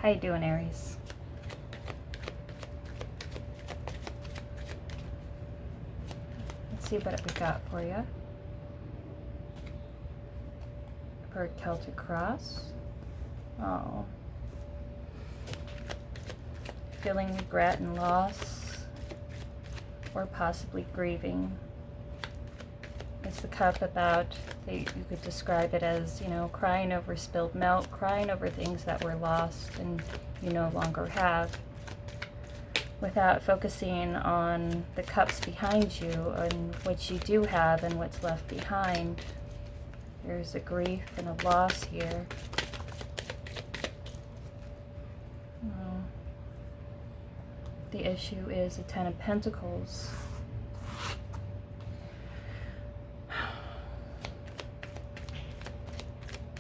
How you doing, Aries? Let's see what we got for you. For Celtic Cross. Oh. Feeling regret and loss, or possibly grieving. It's the cup about, you could describe it as, crying over spilled milk, crying over things that were lost and you no longer have, without focusing on the cups behind you and what you do have and what's left behind. There's a grief and a loss here. The issue is the Ten of Pentacles.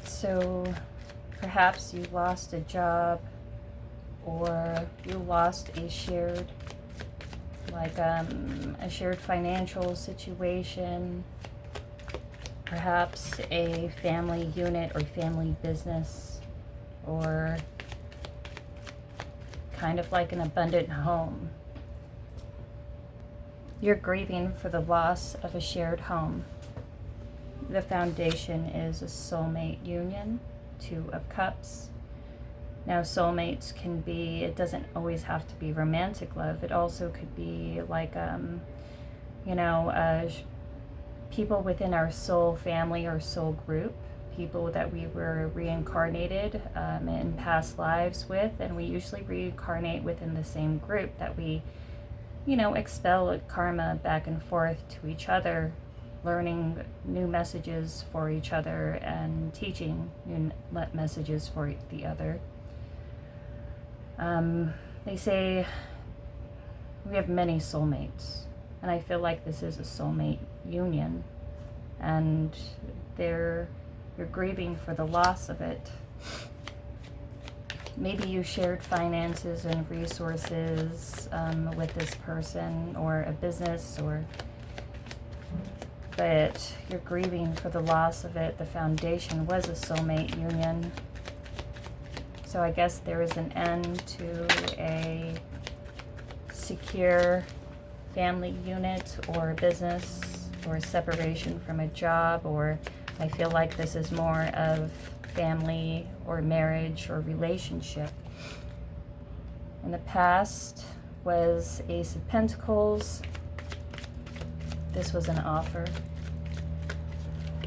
So perhaps you lost a job, or you lost a shared, a shared financial situation, perhaps a family unit or family business, or kind of like an abundant home. You're grieving for the loss of a shared home. The foundation is a soulmate union, 2 of Cups. Now, soulmates can be, it doesn't always have to be romantic love. It also could be like, people within our soul family or soul group, people that we were reincarnated in past lives with, and we usually reincarnate within the same group that we, expel karma back and forth to each other, learning new messages for each other and teaching new messages for the other. They say we have many soulmates, and I feel like this is a soulmate union, and you're grieving for the loss of it. Maybe you shared finances and resources with this person, or a business, but you're grieving for the loss of it. The foundation was a soulmate union. So I guess there is an end to a secure family unit or business, or separation from a job, or I feel like this is more of family or marriage or relationship. In the past was Ace of Pentacles. This was an offer.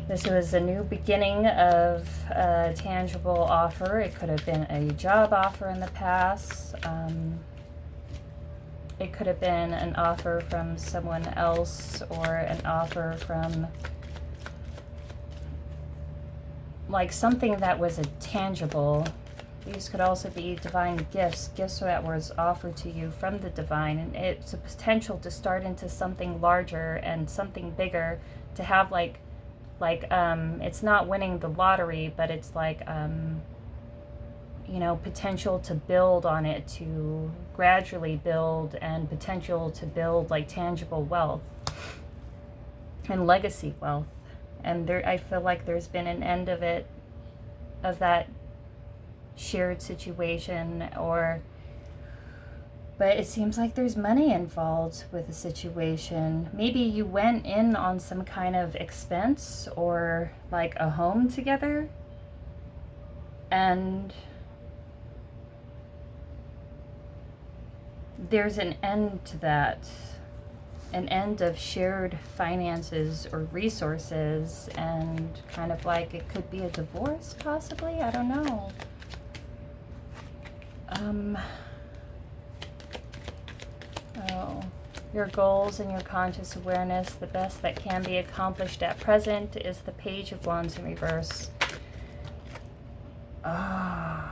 This was a new beginning of a tangible offer. It could have been a job offer in the past. It could have been an offer from someone else, or an offer from something that was a tangible. These could also be divine gifts that was offered to you from the divine, and it's a potential to start into something larger and something bigger, to have it's not winning the lottery, but it's potential to build on it, to gradually build, and potential to build tangible wealth and legacy wealth. And I feel like there's been an end of that shared situation, but it seems like there's money involved with the situation. Maybe you went in on some kind of expense, or a home together, and there's an end to that. An end of shared finances or resources, and kind of it could be a divorce, possibly. I don't know. Your goals and your conscious awareness, the best that can be accomplished at present is the Page of Wands in reverse. Oh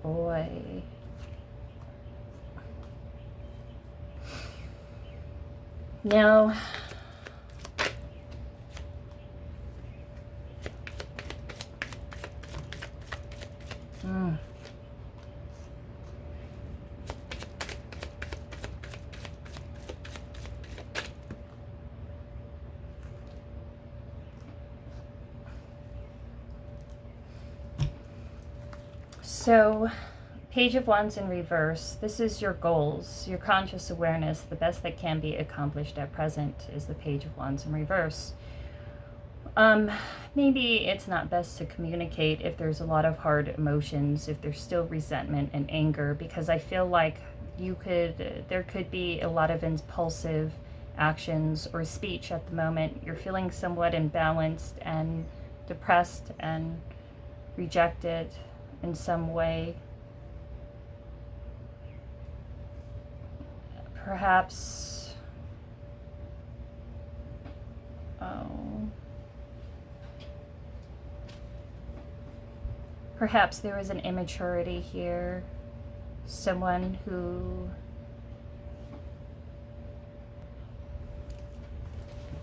boy. Now, So, Page of Wands in reverse. This is your goals, your conscious awareness. The best that can be accomplished at present is the Page of Wands in reverse. Maybe it's not best to communicate if there's a lot of hard emotions, if there's still resentment and anger, because I feel like there could be a lot of impulsive actions or speech at the moment. You're feeling somewhat imbalanced and depressed and rejected in some way. Perhaps, perhaps there was an immaturity here. Someone who,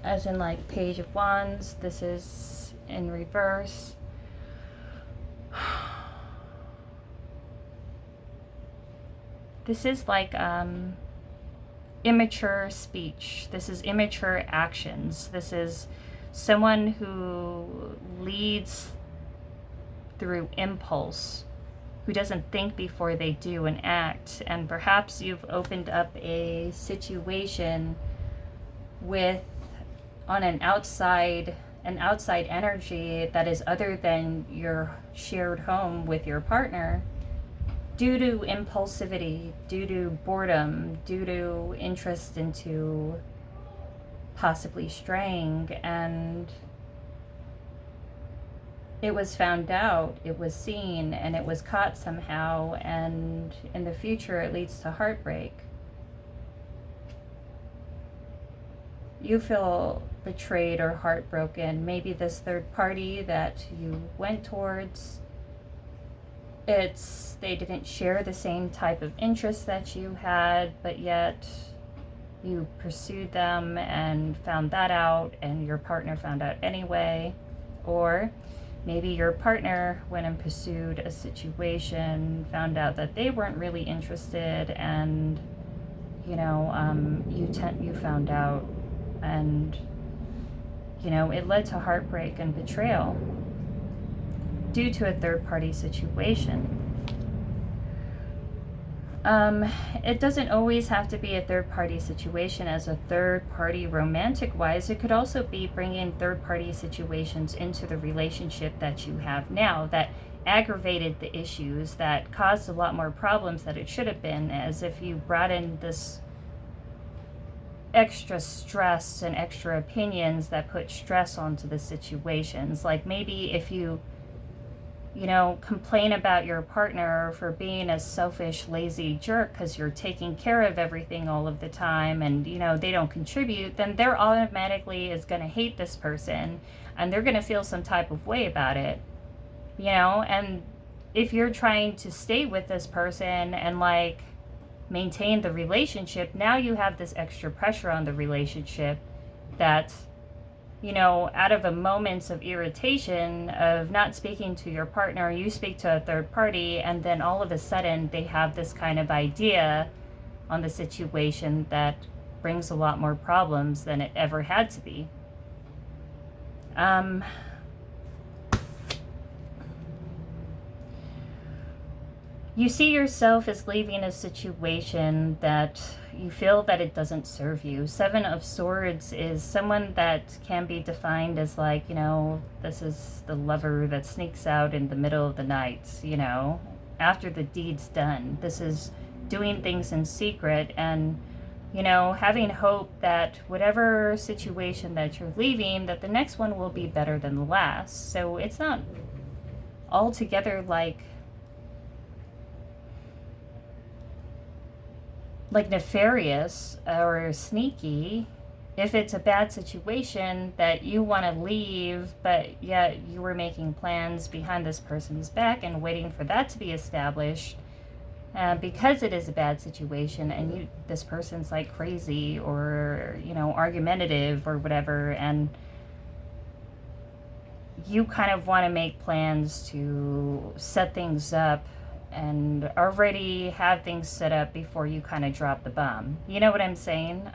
as in like Page of Wands, this is in reverse. This is like immature speech. This is immature actions. This is someone who leads through impulse, who doesn't think before they do and act. And perhaps you've opened up a situation with on an outside energy that is other than your shared home with your partner, due to impulsivity, due to boredom, due to interest into possibly straying, and it was found out, it was seen, and it was caught somehow, and in the future it leads to heartbreak. You feel betrayed or heartbroken. Maybe this third party that you went towards, they didn't share the same type of interests that you had, but yet you pursued them and found that out, and your partner found out anyway. Or maybe your partner went and pursued a situation, found out that they weren't really interested, and you found out, and it led to heartbreak and betrayal due to a third-party situation. It doesn't always have to be a third-party situation as a third-party romantic-wise. It could also be bringing third-party situations into the relationship that you have now that aggravated the issues, that caused a lot more problems that it should have been, as if you brought in this extra stress and extra opinions that put stress onto the situations. Like maybe if you complain about your partner for being a selfish, lazy jerk because you're taking care of everything all of the time, and they don't contribute, then they're automatically is going to hate this person, and they're going to feel some type of way about it. And if you're trying to stay with this person and maintain the relationship, now you have this extra pressure on the relationship that out of a moments of irritation of not speaking to your partner, you speak to a third party, and then all of a sudden they have this kind of idea on the situation that brings a lot more problems than it ever had to be. You see yourself as leaving a situation that you feel that it doesn't serve you. 7 of Swords is someone that can be defined as this is the lover that sneaks out in the middle of the night, after the deed's done. This is doing things in secret and, having hope that whatever situation that you're leaving, that the next one will be better than the last. So it's not altogether like nefarious or sneaky. If it's a bad situation that you want to leave, but yet you were making plans behind this person's back and waiting for that to be established, because it is a bad situation, and this person's crazy or argumentative or whatever, and you kind of want to make plans to set things up and already have things set up before you kind of drop the bomb. You know what I'm saying?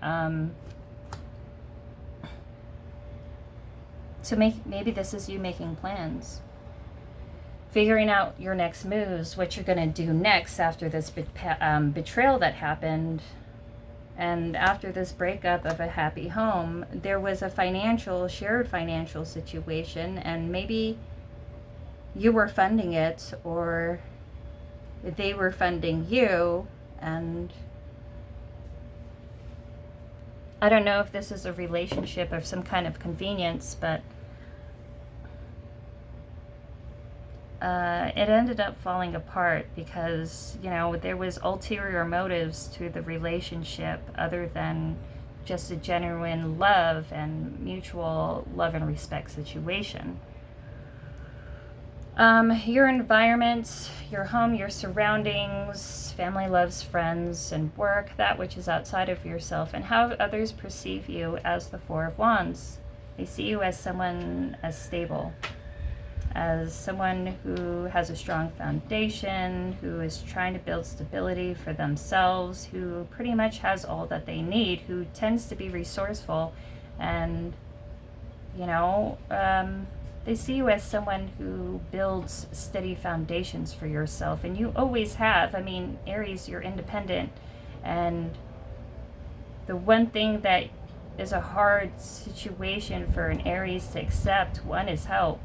So maybe this is you making plans. figuring out your next moves, what you're going to do next after this betrayal that happened. And after this breakup of a happy home, there was a shared financial situation, and maybe you were funding it or they were funding you. And I don't know if this is a relationship of some kind of convenience, but it ended up falling apart because, there was ulterior motives to the relationship other than just a genuine love and mutual love and respect situation. Your environment, your home, your surroundings, family, loves, friends, and work, that which is outside of yourself, and how others perceive you as the Four of Wands. They see you as someone as stable, as someone who has a strong foundation, who is trying to build stability for themselves, who pretty much has all that they need, who tends to be resourceful, and, they see you as someone who builds steady foundations for yourself, and you always have. I mean, Aries, you're independent, and the one thing that is a hard situation for an Aries to accept, one, is help.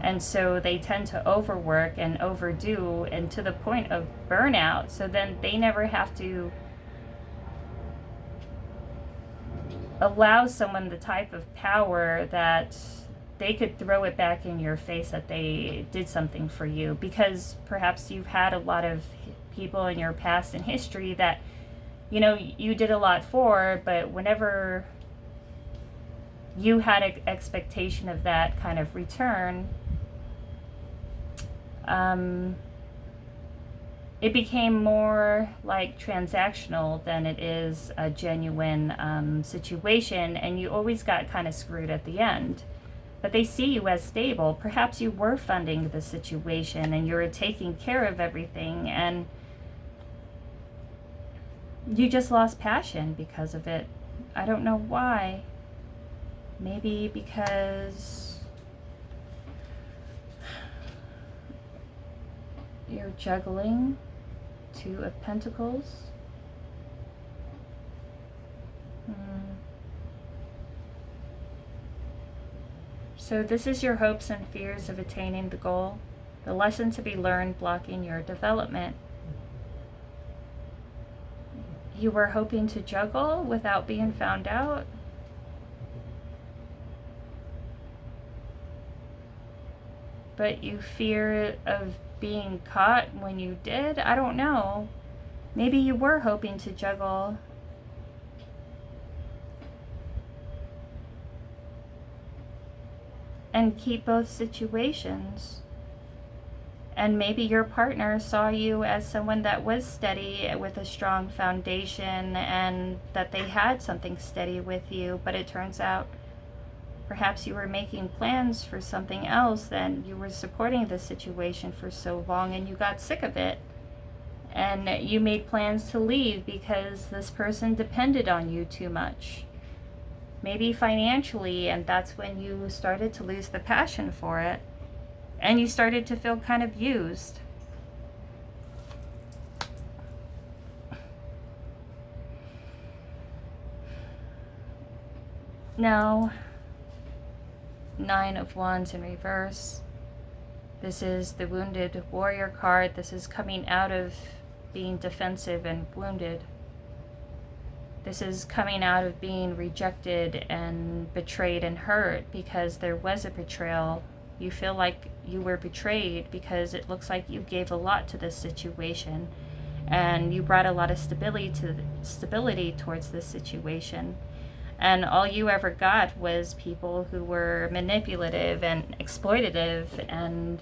And so they tend to overwork and overdo, and to the point of burnout, so then they never have to allow someone the type of power that they could throw it back in your face that they did something for you, because perhaps you've had a lot of people in your past and history that, you did a lot for, but whenever you had an expectation of that kind of return, it became more like transactional than it is a genuine situation, and you always got kind of screwed at the end. But they see you as stable. Perhaps you were funding the situation and you were taking care of everything, and you just lost passion because of it. I don't know why. Maybe because you're juggling Two of Pentacles. So this is your hopes and fears of attaining the goal, the lesson to be learned blocking your development. You were hoping to juggle without being found out. But you fear of being caught when you did? I don't know. Maybe you were hoping to juggle. And keep both situations. And maybe your partner saw you as someone that was steady with a strong foundation, and that they had something steady with you, but it turns out perhaps you were making plans for something else, and you were supporting the situation for so long and you got sick of it. And you made plans to leave because this person depended on you too much. Maybe financially, and that's when you started to lose the passion for it. And you started to feel kind of used. Now, Nine of Wands in reverse. This is the Wounded Warrior card. This is coming out of being defensive and wounded. This is coming out of being rejected and betrayed and hurt because there was a betrayal. You feel like you were betrayed because it looks like you gave a lot to this situation, and you brought a lot of stability towards this situation. And all you ever got was people who were manipulative and exploitative, and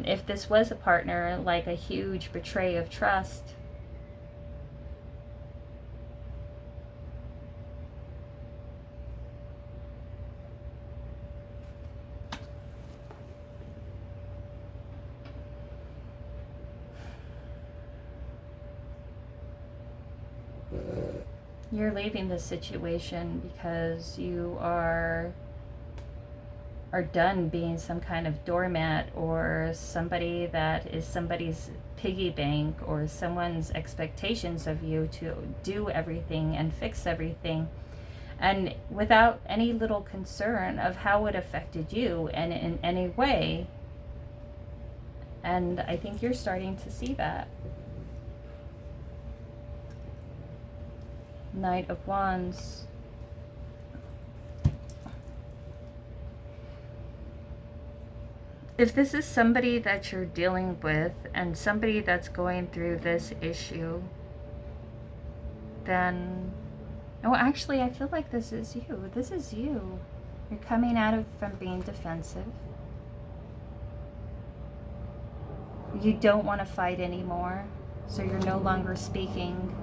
if this was a partner, like a huge betrayal of trust. You're leaving this situation because you are are done being some kind of doormat, or somebody that is somebody's piggy bank, or someone's expectations of you to do everything and fix everything, and without any little concern of how it affected you and in any way. And I think you're starting to see that. Knight of Wands. If this is somebody that you're dealing with and somebody that's going through this issue, then, oh, actually, I feel like this is you. This is you. You're coming out of from being defensive. You don't want to fight anymore, so you're no longer speaking,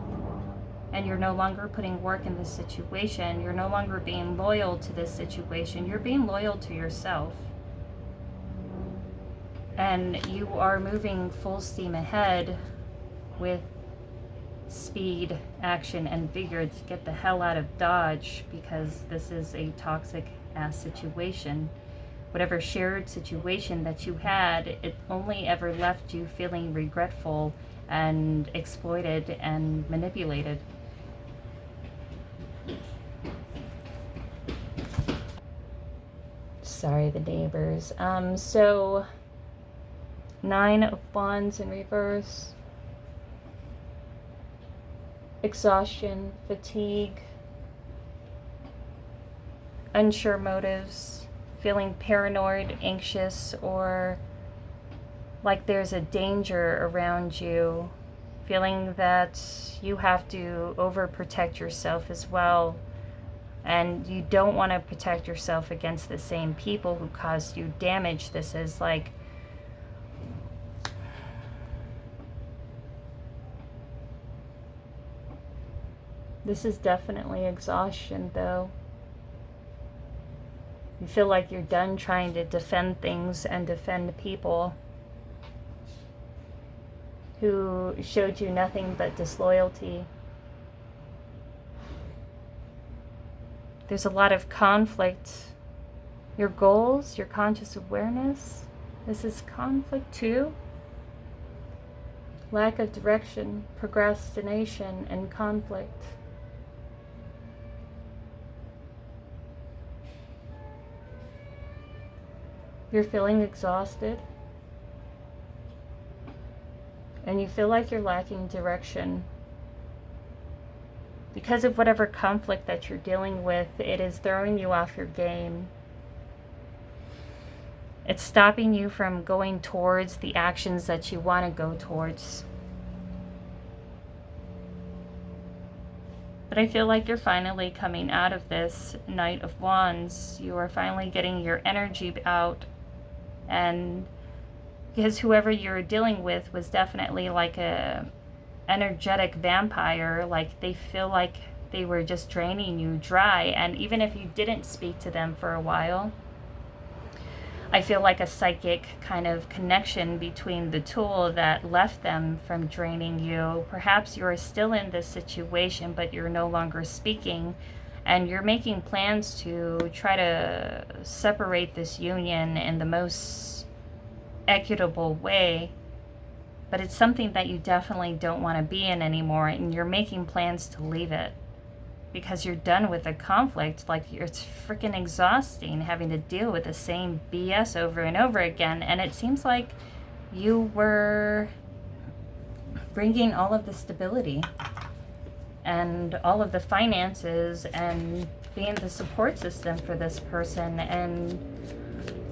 and you're no longer putting work in this situation. You're no longer being loyal to this situation. You're being loyal to yourself. And you are moving full steam ahead with speed, action, and vigor to get the hell out of Dodge, because this is a toxic ass situation. Whatever shared situation that you had, it only ever left you feeling regretful and exploited and manipulated. Sorry, the neighbors. So 9 of Wands in reverse. Exhaustion, fatigue, unsure motives, feeling paranoid, anxious, or like there's a danger around you, feeling that you have to overprotect yourself as well, and you don't want to protect yourself against the same people who caused you damage. This is like, this is definitely exhaustion, though. You feel like you're done trying to defend things and defend people who showed you nothing but disloyalty. There's a lot of conflict. Your goals, your conscious awareness, this is conflict too. Lack of direction, procrastination, and conflict. You're feeling exhausted, and you feel like you're lacking direction. Because of whatever conflict that you're dealing with, it is throwing you off your game. It's stopping you from going towards the actions that you want to go towards. But I feel like you're finally coming out of this, Knight of Wands. You are finally getting your energy out. And because whoever you're dealing with was definitely like a energetic vampire, like they feel like they were just draining you dry. And even if you didn't speak to them for a while, I feel like a psychic kind of connection between the tool that left them from draining you. Perhaps you're still in this situation, but you're no longer speaking, and you're making plans to try to separate this union in the most equitable way. But it's something that you definitely don't want to be in anymore, and you're making plans to leave it because you're done with the conflict. Like, it's freaking exhausting having to deal with the same BS over and over again. And it seems like you were bringing all of the stability and all of the finances and being the support system for this person, and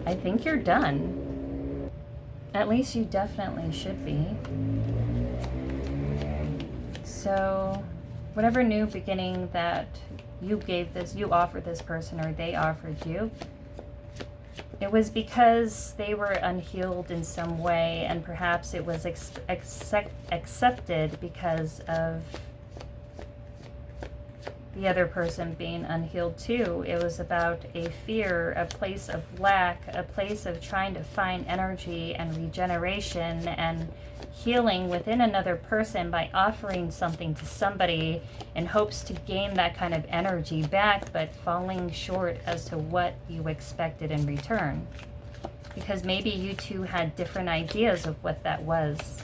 I think you're done. At least you definitely should be. So whatever new beginning that you offered this person, or they offered you, it was because they were unhealed in some way, and perhaps it was accepted because of the other person being unhealed too. It was about a fear, a place of lack, a place of trying to find energy and regeneration and healing within another person by offering something to somebody in hopes to gain that kind of energy back, but falling short as to what you expected in return. Because maybe you two had different ideas of what that was.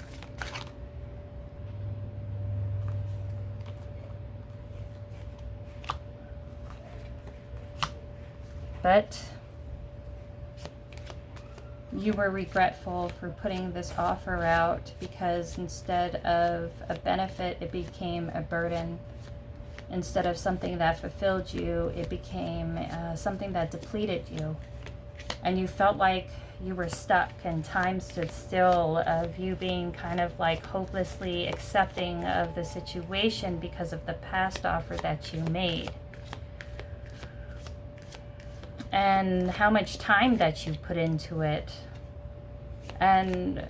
But you were regretful for putting this offer out, because instead of a benefit, it became a burden. Instead of something that fulfilled you, it became something that depleted you. And you felt like you were stuck and time stood still, of you being kind of like hopelessly accepting of the situation because of the past offer that you made. And how much time that you put into it. And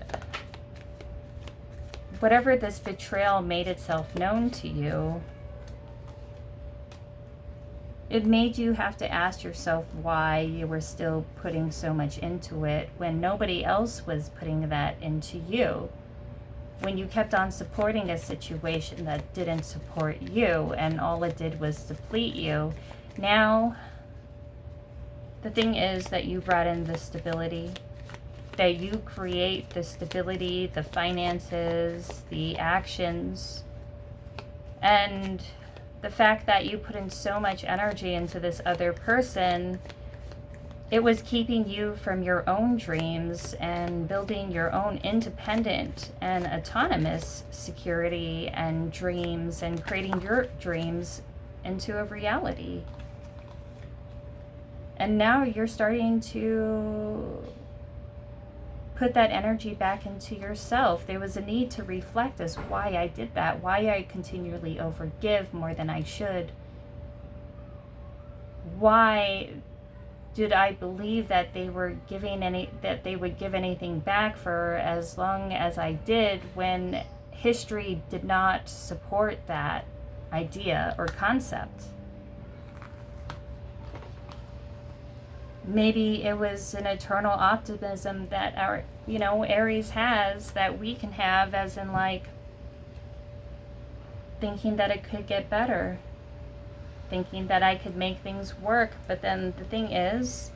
whatever this betrayal made itself known to you, it made you have to ask yourself why you were still putting so much into it when nobody else was putting that into you. When you kept on supporting a situation that didn't support you and all it did was deplete you. Now, the thing is that you brought in the stability, that you create the stability, the finances, the actions, and the fact that you put in so much energy into this other person, it was keeping you from your own dreams and building your own independent and autonomous security and dreams and creating your dreams into a reality. And now you're starting to put that energy back into yourself. There was a need to reflect as why I did that, why I continually overgive more than I should. Why did I believe that they would give anything back for as long as I did, when history did not support that idea or concept? Maybe it was an eternal optimism that our, Aries has, that we can have, as in like thinking that it could get better, thinking that I could make things work. But then the thing is,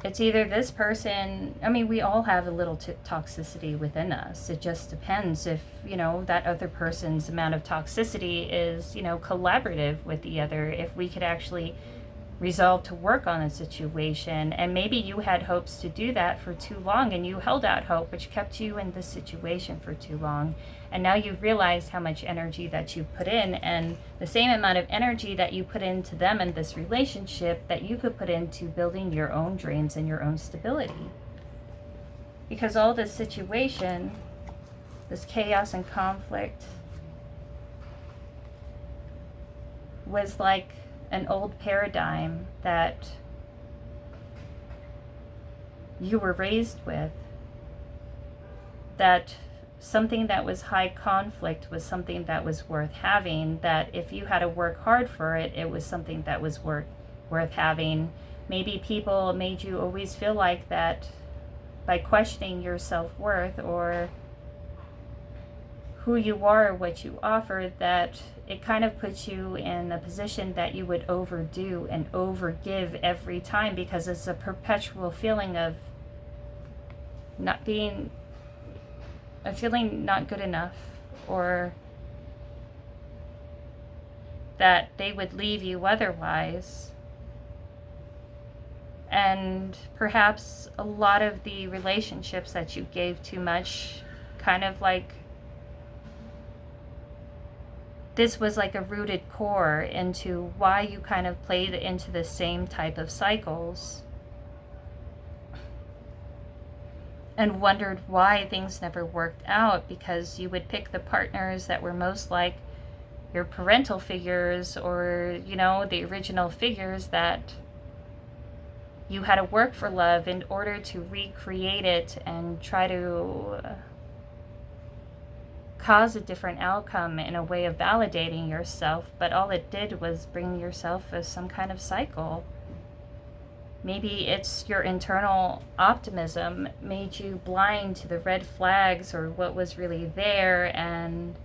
it's either this person, we all have a little toxicity within us. It just depends if, that other person's amount of toxicity is, collaborative with the other, if we could actually resolve to work on a situation. And maybe you had hopes to do that for too long, and you held out hope, which kept you in this situation for too long. And now you've realized how much energy that you put in, and the same amount of energy that you put into them in this relationship that you could put into building your own dreams and your own stability. Because all this situation, this chaos and conflict, was like an old paradigm that you were raised with, that something that was high conflict was something that was worth having, that if you had to work hard for it, it was something that was worth having. Maybe people made you always feel like that by questioning your self-worth or who you are, what you offer, that it kind of puts you in a position that you would overdo and overgive every time, because it's a perpetual feeling of feeling not good enough, or that they would leave you otherwise. And perhaps a lot of the relationships that you gave too much, kind of like this was like a rooted core into why you kind of played into the same type of cycles and wondered why things never worked out, because you would pick the partners that were most like your parental figures, or, the original figures that you had to work for love in order to recreate it and try to cause a different outcome in a way of validating yourself, but all it did was bring yourself as some kind of cycle. Maybe it's your internal optimism made you blind to the red flags or what was really there, and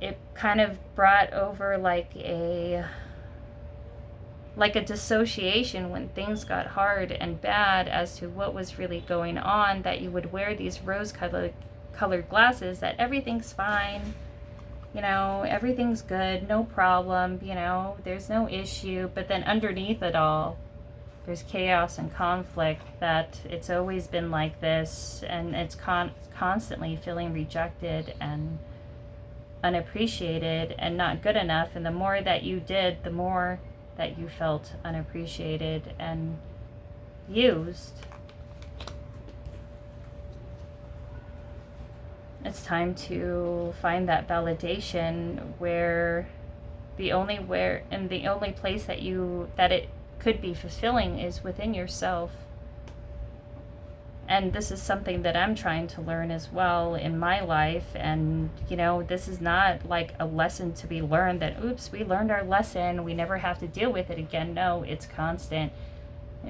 it kind of brought over like a dissociation when things got hard and bad as to what was really going on, that you would wear these rose-colored glasses that everything's fine, you know, everything's good, no problem, you know, there's no issue. But then underneath it all, there's chaos and conflict, that it's always been like this, and it's constantly feeling rejected and unappreciated and not good enough. And the more that you did, the more that you felt unappreciated and used. It's time to find that validation where the only place that it could be fulfilling is within yourself. And this is something that I'm trying to learn as well in my life. And, you know, this is not like a lesson to be learned that, oops, we learned our lesson, we never have to deal with it again. No, it's constant,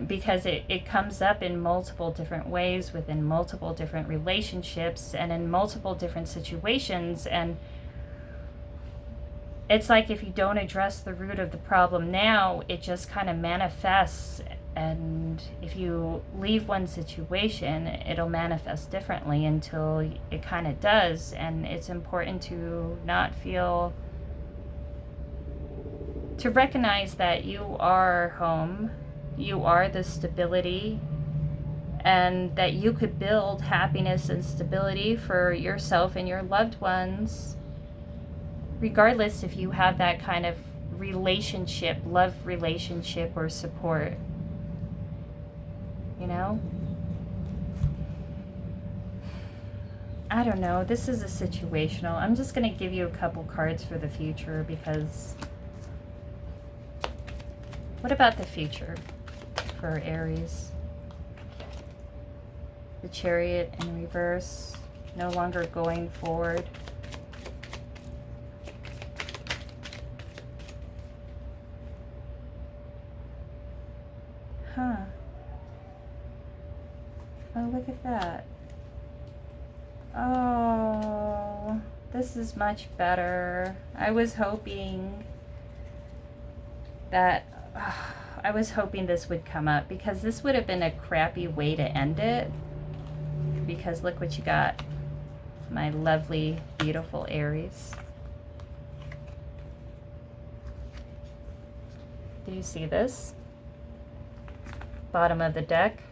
because it comes up in multiple different ways, within multiple different relationships and in multiple different situations. And it's like if you don't address the root of the problem now, it just kind of manifests. And if you leave one situation, it'll manifest differently until it kind of does. And it's important to recognize that you are home, you are the stability, and that you could build happiness and stability for yourself and your loved ones, regardless if you have that kind of relationship, love relationship or support. You know? I don't know. This is a situational. I'm just going to give you a couple cards for the future, because what about the future for Aries? The Chariot in reverse, no longer going forward. Huh. Oh, look at that. Oh, this is much better. I was hoping this would come up, because this would have been a crappy way to end it. Because look what you got, my lovely, beautiful Aries. Do you see this? Bottom of the deck.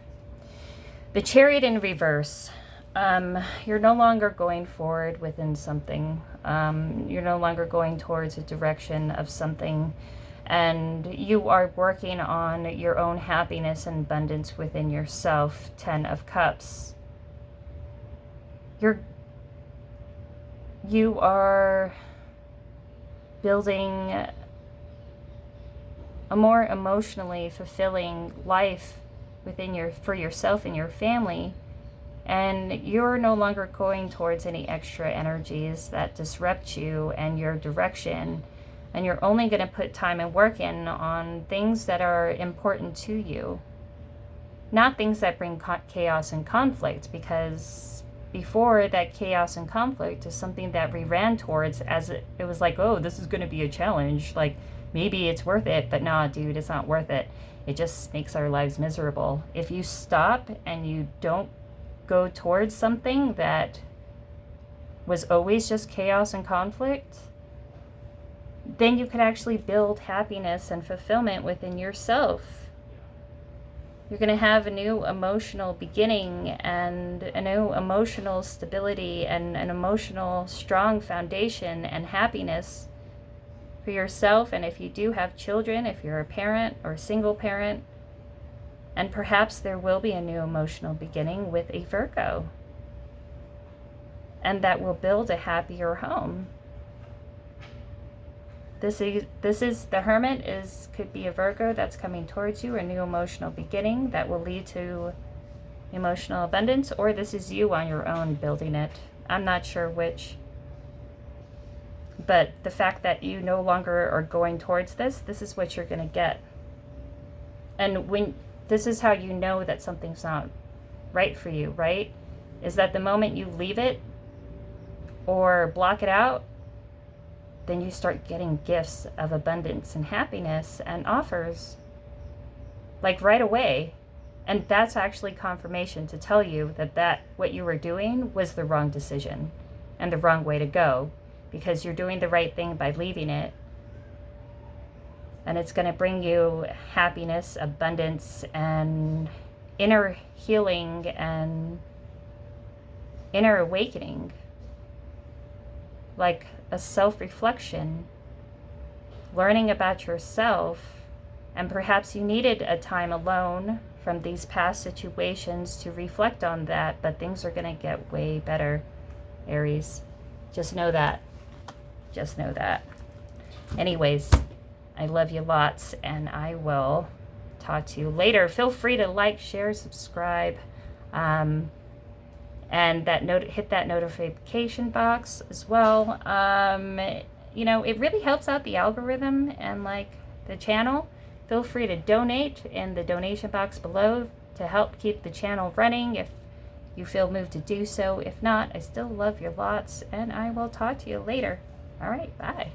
The Chariot in reverse. You're no longer going forward within something. You're no longer going towards a direction of something. And you are working on your own happiness and abundance within yourself. 10 of Cups. You are building a more emotionally fulfilling life for yourself and your family, and you're no longer going towards any extra energies that disrupt you and your direction, and you're only going to put time and work in on things that are important to you, not things that bring chaos and conflict. Because before, that chaos and conflict is something that we ran towards as it was like, oh, this is going to be a challenge, like maybe it's worth it. But nah, dude, it's not worth it. It just makes our lives miserable. If you stop and you don't go towards something that was always just chaos and conflict, then you can actually build happiness and fulfillment within yourself. You're going to have a new emotional beginning and a new emotional stability and an emotional strong foundation and happiness for yourself. And if you do have children, if you're a parent or a single parent, and perhaps there will be a new emotional beginning with a Virgo, and that will build a happier home. This is the Hermit could be a Virgo that's coming towards you, a new emotional beginning that will lead to emotional abundance, or this is you on your own building it. I'm not sure which. But the fact that you no longer are going towards this is what you're going to get. And when this is how you know that something's not right for you, right? Is that the moment you leave it or block it out, then you start getting gifts of abundance and happiness and offers, like right away. And that's actually confirmation to tell you that what you were doing was the wrong decision and the wrong way to go, because you're doing the right thing by leaving it. And it's going to bring you happiness, abundance, and inner healing and inner awakening, like a self-reflection, learning about yourself. And perhaps you needed a time alone from these past situations to reflect on that, but things are going to get way better, Aries. Just know that. Just know that. Anyways, I love you lots, and I will talk to you later. Feel free to like, share, subscribe, and hit that notification box as well. You know, it really helps out the algorithm and like the channel. Feel free to donate in the donation box below to help keep the channel running if you feel moved to do so. If not, I still love you lots, and I will talk to you later. All right, bye.